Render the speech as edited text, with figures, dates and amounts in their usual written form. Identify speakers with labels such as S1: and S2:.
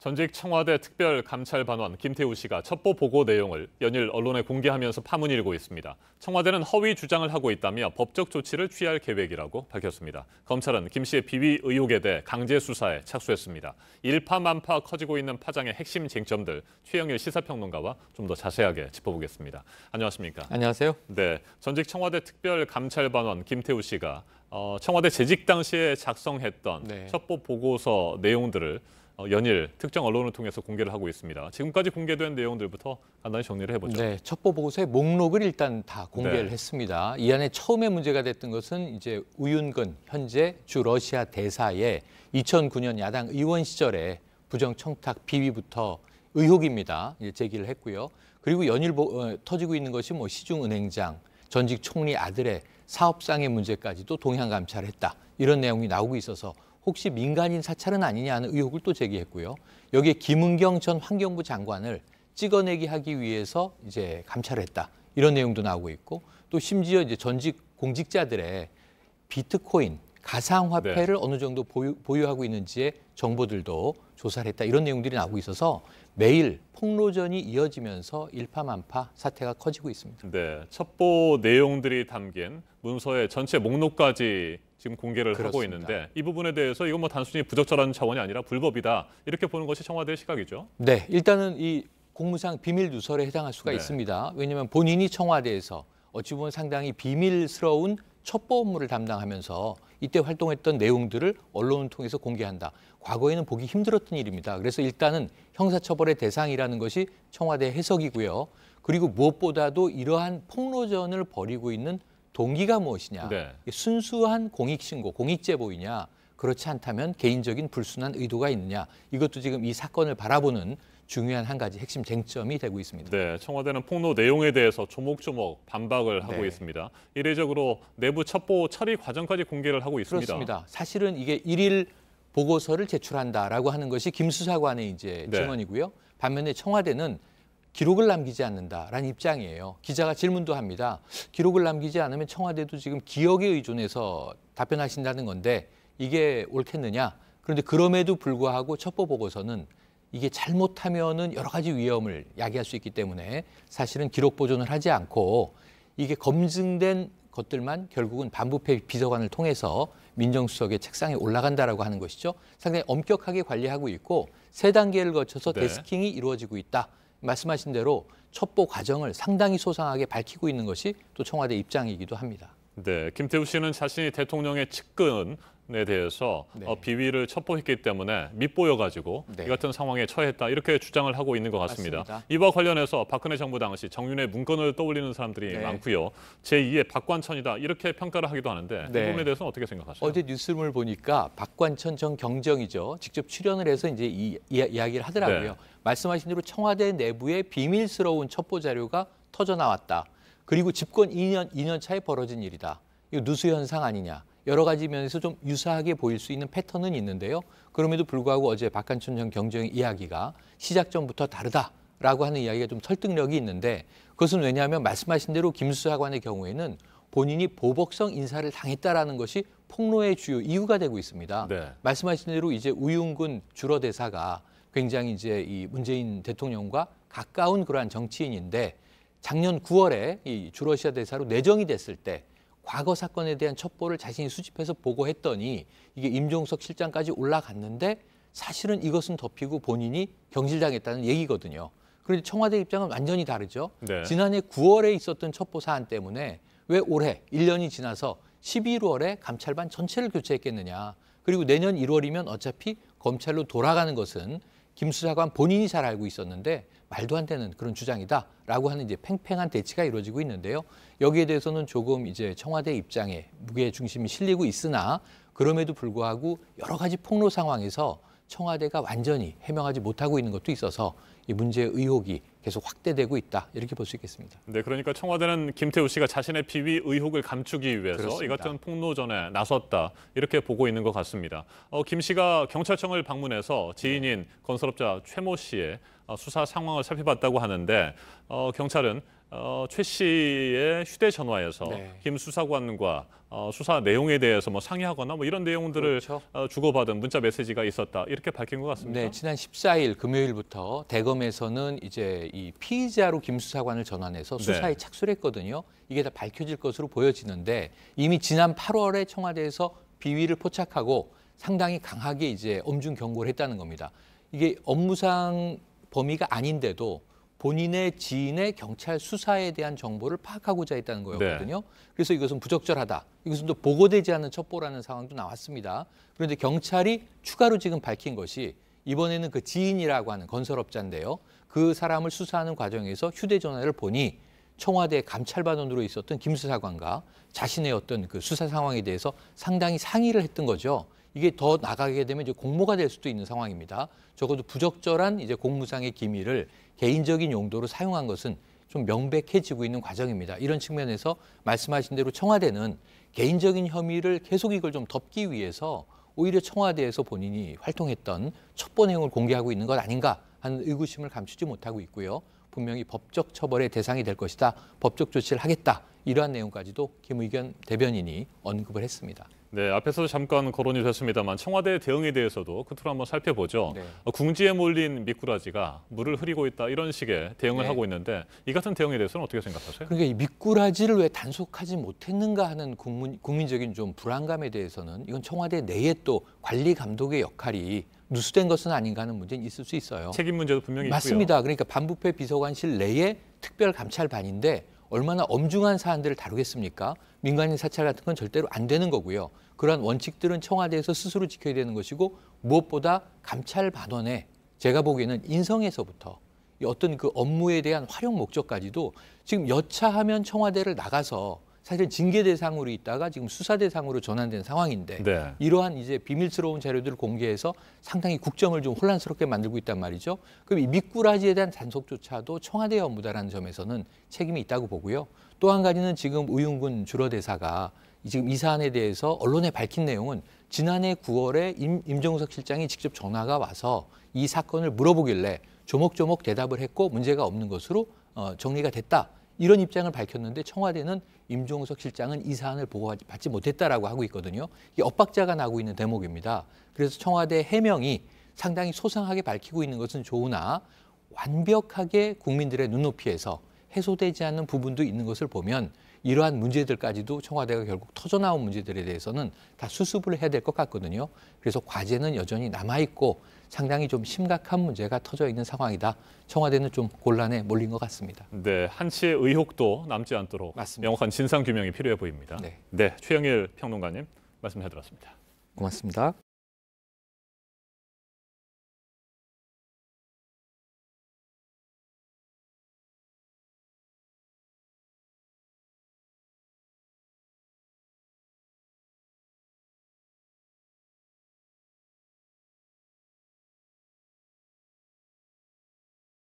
S1: 전직 청와대 특별감찰반원 김태우 씨가 첩보 보고 내용을 연일 언론에 공개하면서 파문이 일고 있습니다. 청와대는 허위 주장을 하고 있다며 법적 조치를 취할 계획이라고 밝혔습니다. 검찰은 김 씨의 비위 의혹에 대해 강제 수사에 착수했습니다. 일파만파 커지고 있는 파장의 핵심 쟁점들 최영일 시사평론가와 좀 더 자세하게 짚어보겠습니다. 안녕하십니까?
S2: 안녕하세요.
S1: 네, 전직 청와대 특별감찰반원 김태우 씨가 청와대 재직 당시에 작성했던 첩보 보고서 내용들을 연일 특정 언론을 통해서 공개를 하고 있습니다. 지금까지 공개된 내용들부터 간단히 정리를 해보죠.
S2: 네, 첩보 보고서의 목록을 일단 다 공개를 했습니다. 이 안에 처음에 문제가 됐던 것은 이제 우윤근 현재 주 러시아 대사의 2009년 야당 의원 시절에 부정 청탁 비위부터 의혹입니다. 제기를 했고요. 그리고 연일 터지고 있는 것이 시중은행장, 전직 총리 아들의 사업상의 문제까지도 동향 감찰했다. 이런 내용이 나오고 있어서 혹시 민간인 사찰은 아니냐 하는 의혹을 또 제기했고요. 여기에 김은경 전 환경부 장관을 찍어내기 하기 위해서 이제 감찰했다. 이런 내용도 나오고 있고 또 심지어 이제 전직 공직자들의 비트코인, 가상화폐를 어느 정도 보유하고 있는지의 정보들도 조사를 했다. 이런 내용들이 나오고 있어서 매일 폭로전이 이어지면서 일파만파 사태가 커지고 있습니다.
S1: 네, 첩보 내용들이 담긴 문서의 전체 목록까지 지금 공개를
S2: 그렇습니다.
S1: 하고 있는데 이 부분에 대해서 이건 단순히 부적절한 차원이 아니라 불법이다 이렇게 보는 것이 청와대의 시각이죠.
S2: 네, 일단은 이 공무상 비밀 누설에 해당할 수가 있습니다. 왜냐하면 본인이 청와대에서 어찌 보면 상당히 비밀스러운 첩보 업무를 담당하면서 이때 활동했던 내용들을 언론을 통해서 공개한다. 과거에는 보기 힘들었던 일입니다. 그래서 일단은 형사처벌의 대상이라는 것이 청와대 해석이고요. 그리고 무엇보다도 이러한 폭로전을 벌이고 있는 동기가 무엇이냐. 순수한 공익신고, 공익제보이냐. 그렇지 않다면 개인적인 불순한 의도가 있느냐. 이것도 지금 이 사건을 바라보는 중요한 한 가지 핵심 쟁점이 되고 있습니다.
S1: 네, 청와대는 폭로 내용에 대해서 조목조목 반박을 하고 있습니다. 이례적으로 내부 첩보 처리 과정까지 공개를 하고 있습니다.
S2: 그렇습니다. 사실은 이게 일일 보고서를 제출한다라고 하는 것이 김 수사관의 이제 증언이고요. 반면에 청와대는 기록을 남기지 않는다라는 입장이에요. 기자가 질문도 합니다. 기록을 남기지 않으면 청와대도 지금 기억에 의존해서 답변하신다는 건데 이게 옳겠느냐? 그런데 그럼에도 불구하고 첩보 보고서는 이게 잘못하면은 여러 가지 위험을 야기할 수 있기 때문에 사실은 기록 보존을 하지 않고 이게 검증된 것들만 결국은 반부패 비서관을 통해서 민정수석의 책상에 올라간다라고 하는 것이죠. 상당히 엄격하게 관리하고 있고 세 단계를 거쳐서 데스킹이 이루어지고 있다. 말씀하신 대로 첩보 과정을 상당히 소상하게 밝히고 있는 것이 또 청와대 입장이기도 합니다.
S1: 네, 김태우 씨는 자신이 대통령의 측근에 대해서 비위를 첩보했기 때문에 밉보여가지고 이 같은 상황에 처했다 이렇게 주장을 하고 있는 것 같습니다.
S2: 맞습니다.
S1: 이와 관련해서 박근혜 정부 당시 정윤회 문건을 떠올리는 사람들이 많고요. 제2의 박관천이다 이렇게 평가를 하기도 하는데 이 부분에 대해서는 어떻게 생각하세요?
S2: 어제 뉴스를 보니까 박관천 전 경정이죠. 직접 출연을 해서 이제 이야기를 하더라고요. 말씀하신 대로 청와대 내부에 비밀스러운 첩보 자료가 터져 나왔다. 그리고 집권 2년 차에 벌어진 일이다. 이거 누수 현상 아니냐. 여러 가지 면에서 좀 유사하게 보일 수 있는 패턴은 있는데요. 그럼에도 불구하고 어제 박관천 전 경정의 이야기가 시작 전부터 다르다라고 하는 이야기가 좀 설득력이 있는데 그것은 왜냐하면 말씀하신 대로 김 수사관의 경우에는 본인이 보복성 인사를 당했다라는 것이 폭로의 주요 이유가 되고 있습니다. 말씀하신 대로 이제 우윤근 주러 대사가 굉장히 이제 이 문재인 대통령과 가까운 그러한 정치인인데 작년 9월에 이 주러시아 대사로 내정이 됐을 때 과거 사건에 대한 첩보를 자신이 수집해서 보고했더니 이게 임종석 실장까지 올라갔는데 사실은 이것은 덮이고 본인이 경질당했다는 얘기거든요. 그런데 청와대 입장은 완전히 다르죠. 지난해 9월에 있었던 첩보 사안 때문에 왜 올해 1년이 지나서 11월에 감찰반 전체를 교체했겠느냐. 그리고 내년 1월이면 어차피 검찰로 돌아가는 것은 김 수사관 본인이 잘 알고 있었는데 말도 안 되는 그런 주장이다라고 하는 이제 팽팽한 대치가 이루어지고 있는데요. 여기에 대해서는 조금 이제 청와대 입장에 무게 중심이 실리고 있으나 그럼에도 불구하고 여러 가지 폭로 상황에서 청와대가 완전히 해명하지 못하고 있는 것도 있어서 이 문제의 의혹이 계속 확대되고 있다 이렇게 볼 수 있겠습니다.
S1: 네, 그러니까 청와대는 김태우 씨가 자신의 비위 의혹을 감추기 위해서 이 같은 폭로전에 나섰다 이렇게 보고 있는 것 같습니다. 김 씨가 경찰청을 방문해서 지인인 건설업자 최모 씨의 수사 상황을 살펴봤다고 하는데 경찰은 최 씨의 휴대전화에서
S2: 네.
S1: 김 수사관과 수사 내용에 대해서 뭐 상의하거나 뭐 이런 내용들을
S2: 그렇죠.
S1: 주고받은 문자 메시지가 있었다 이렇게 밝힌 것 같습니다.
S2: 네, 지난 14일 금요일부터 대검에서는 이제 이 피의자로 김 수사관을 전환해서 수사에
S1: 네.
S2: 착수를 했거든요. 이게 다 밝혀질 것으로 보여지는데 이미 지난 8월에 청와대에서 비위를 포착하고 상당히 강하게 이제 엄중 경고를 했다는 겁니다. 이게 업무상 범위가 아닌데도 본인의 지인의 경찰 수사에 대한 정보를 파악하고자 했다는 거였거든요. 그래서 이것은 부적절하다. 이것은 또 보고되지 않은 첩보라는 상황도 나왔습니다. 그런데 경찰이 추가로 지금 밝힌 것이 이번에는 그 지인이라고 하는 건설업자인데요. 그 사람을 수사하는 과정에서 휴대전화를 보니 청와대 감찰반원으로 있었던 김 수사관과 자신의 어떤 그 수사 상황에 대해서 상당히 상의를 했던 거죠. 이게 더 나가게 되면 이제 공모가 될 수도 있는 상황입니다. 적어도 부적절한 이제 공무상의 기밀을 개인적인 용도로 사용한 것은 좀 명백해지고 있는 과정입니다. 이런 측면에서 말씀하신 대로 청와대는 개인적인 혐의를 계속 이걸 좀 덮기 위해서 오히려 청와대에서 본인이 활동했던 첩보 내용을 공개하고 있는 것 아닌가 하는 의구심을 감추지 못하고 있고요. 분명히 법적 처벌의 대상이 될 것이다. 법적 조치를 하겠다. 이러한 내용까지도 김의겸 대변인이 언급을 했습니다.
S1: 네, 앞에서도 잠깐 거론이 됐습니다만 청와대 대응에 대해서도 끝으로 한번 살펴보죠.
S2: 네.
S1: 궁지에 몰린 미꾸라지가 물을 흐리고 있다 이런 식의 대응을
S2: 네.
S1: 하고 있는데 이 같은 대응에 대해서는 어떻게 생각하세요?
S2: 그러니까 이 미꾸라지를 왜 단속하지 못했는가 하는 국민적인 좀 불안감에 대해서는 이건 청와대 내에 또 관리 감독의 역할이 누수된 것은 아닌가 하는 문제는 있을 수 있어요.
S1: 책임 문제도 분명히 있고요.
S2: 맞습니다. 그러니까 반부패 비서관실 내에 특별감찰반인데 얼마나 엄중한 사안들을 다루겠습니까? 민간인 사찰 같은 건 절대로 안 되는 거고요. 그러한 원칙들은 청와대에서 스스로 지켜야 되는 것이고 무엇보다 감찰반원의 제가 보기에는 인성에서부터 이 어떤 그 업무에 대한 활용 목적까지도 지금 여차하면 청와대를 나가서 사실 징계 대상으로 있다가 지금 수사 대상으로 전환된 상황인데
S1: 네.
S2: 이러한 이제 비밀스러운 자료들을 공개해서 상당히 국정을 좀 혼란스럽게 만들고 있단 말이죠. 그럼 이 미꾸라지에 대한 단속조차도 청와대의 업무다라는 점에서는 책임이 있다고 보고요. 또 한 가지는 지금 우윤근 주로 대사가 지금 이 사안에 대해서 언론에 밝힌 내용은 지난해 9월에 임종석 실장이 직접 전화가 와서 이 사건을 물어보길래 조목조목 대답을 했고 문제가 없는 것으로 정리가 됐다. 이런 입장을 밝혔는데 청와대는 임종석 실장은 이 사안을 보고받지 못했다라고 하고 있거든요. 이게 엇박자가 나고 있는 대목입니다. 그래서 청와대 해명이 상당히 소상하게 밝히고 있는 것은 좋으나 완벽하게 국민들의 눈높이에서 해소되지 않는 부분도 있는 것을 보면 이러한 문제들까지도 청와대가 결국 터져나온 문제들에 대해서는 다 수습을 해야 될 것 같거든요. 그래서 과제는 여전히 남아있고 상당히 좀 심각한 문제가 터져 있는 상황이다. 청와대는 좀 곤란에 몰린 것 같습니다.
S1: 네, 한치의 의혹도 남지 않도록
S2: 맞습니다.
S1: 명확한 진상 규명이 필요해 보입니다.
S2: 네.
S1: 네, 최영일 평론가님 말씀해 드렸습니다.
S2: 고맙습니다.